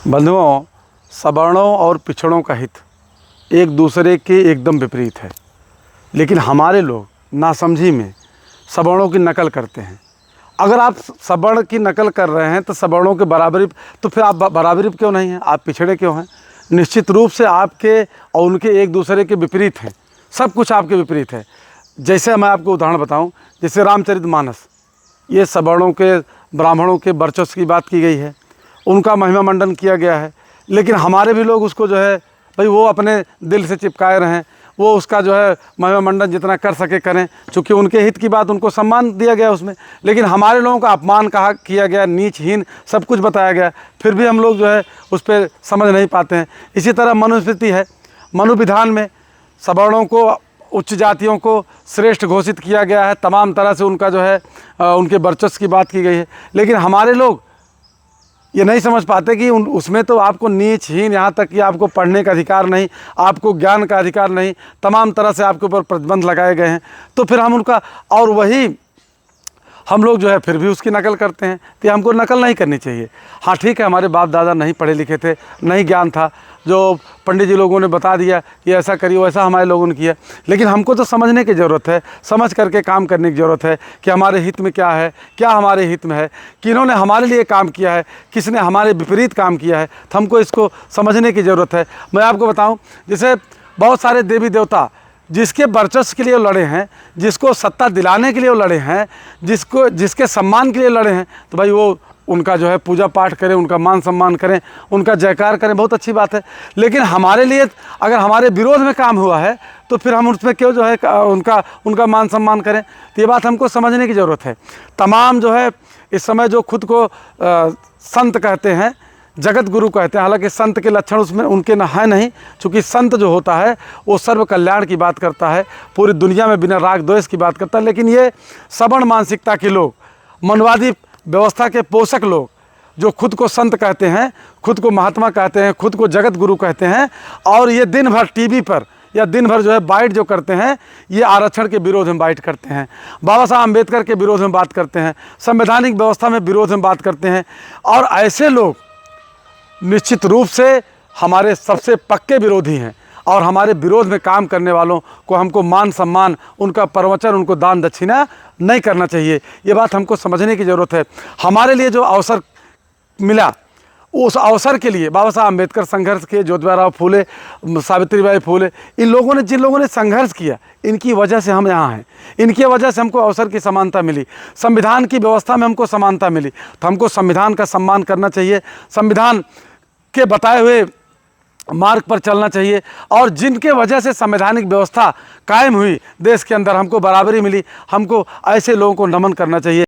बंधुओं, सवर्णों और पिछड़ों का हित एक दूसरे के एकदम विपरीत है, लेकिन हमारे लोग नासमझी में सवर्णों की नकल करते हैं। अगर आप सवर्ण की नकल कर रहे हैं तो सवर्णों के बराबरी, तो फिर आप बराबरी क्यों नहीं हैं? आप पिछड़े क्यों हैं? निश्चित रूप से आपके और उनके एक दूसरे के विपरीत हैं, सब कुछ आपके विपरीत है। जैसे मैं आपको उदाहरण बताऊं, जैसे रामचरितमानस, ये सवर्णों के ब्राह्मणों के वर्चस्व की बात की गई है, उनका महिमा मंडन किया गया है, लेकिन हमारे भी लोग उसको जो है भाई वो अपने दिल से चिपकाए रहें, वो उसका जो है महिमा मंडन जितना कर सके करें, चूँकि उनके हित की बात, उनको सम्मान दिया गया उसमें, लेकिन हमारे लोगों का अपमान किया गया, नीचहीन सब कुछ बताया गया, फिर भी हम लोग जो है उस पर समझ नहीं पाते हैं। इसी तरह मनुस्मृति है, मनुविधान में सवर्णों को, उच्च जातियों को श्रेष्ठ घोषित किया गया है, तमाम तरह से उनका जो है उनके वर्चस्व की बात की गई है, लेकिन हमारे लोग ये नहीं समझ पाते कि उसमें तो आपको नीचहीन, यहाँ तक कि आपको पढ़ने का अधिकार नहीं, आपको ज्ञान का अधिकार नहीं, तमाम तरह से आपके ऊपर प्रतिबंध लगाए गए हैं। तो फिर हम उनका, और वही हम लोग जो है फिर भी उसकी नकल करते हैं, तो हमको नकल नहीं करनी चाहिए। हाँ ठीक है, हमारे बाप दादा नहीं पढ़े लिखे थे, नहीं ज्ञान था, जो पंडित जी लोगों ने बता दिया कि ऐसा करिए, वैसा हमारे लोगों ने किया, लेकिन हमको तो समझने की ज़रूरत है, समझ करके काम करने की ज़रूरत है कि हमारे हित में क्या है, क्या हमारे हित में है, किन्होंने हमारे लिए काम किया है, किसने हमारे विपरीत काम किया है, तो हमको इसको समझने की ज़रूरत है। मैं आपको बताऊँ, जैसे बहुत सारे देवी देवता जिसके वर्चस्व के लिए लड़े हैं, जिसको सत्ता दिलाने के लिए लड़े हैं, जिसके सम्मान के लिए लड़े हैं, तो भाई वो उनका जो है पूजा पाठ करें, उनका मान सम्मान करें, उनका जयकार करें, बहुत अच्छी बात है। लेकिन हमारे लिए अगर हमारे विरोध में काम हुआ है तो फिर हम उसमें क्यों जो है उनका मान सम्मान करें? तो ये बात हमको समझने की ज़रूरत है। तमाम जो है इस समय जो खुद को संत कहते हैं, जगत गुरु कहते हैं, हालांकि संत के लक्षण उसमें उनके न है नहीं, क्योंकि संत जो होता है वो सर्व कल्याण की बात करता है, पूरी दुनिया में बिना राग द्वेष की बात करता है। लेकिन ये सवर्ण मानसिकता के लोग, मनवादी व्यवस्था के पोषक लोग, जो खुद को संत कहते हैं, खुद को महात्मा कहते हैं, खुद को जगत गुरु कहते हैं, और ये दिन भर टीवी पर या दिन भर जो है बाइट जो करते हैं, ये आरक्षण के विरोध में बाइट करते हैं, बाबा साहब अम्बेडकर के विरोध में बात करते हैं, संवैधानिक व्यवस्था में विरोध में बात करते हैं। और ऐसे लोग निश्चित रूप से हमारे सबसे पक्के विरोधी हैं, और हमारे विरोध में काम करने वालों को हमको मान सम्मान, उनका प्रवचन, उनको दान दक्षिणा नहीं करना चाहिए। ये बात हमको समझने की ज़रूरत है। हमारे लिए जो अवसर मिला, उस अवसर के लिए बाबा साहब अम्बेडकर संघर्ष किए, ज्योतिबा फूले, सावित्रीबाई फूले, इन लोगों ने, जिन लोगों ने संघर्ष किया, इनकी वजह से हम यहाँ हैं, इनकी वजह से हमको अवसर की समानता मिली, संविधान की व्यवस्था में हमको समानता मिली। तो हमको संविधान का सम्मान करना चाहिए, संविधान के बताए हुए मार्ग पर चलना चाहिए, और जिनके वजह से संवैधानिक व्यवस्था कायम हुई देश के अंदर, हमको बराबरी मिली, हमको ऐसे लोगों को नमन करना चाहिए।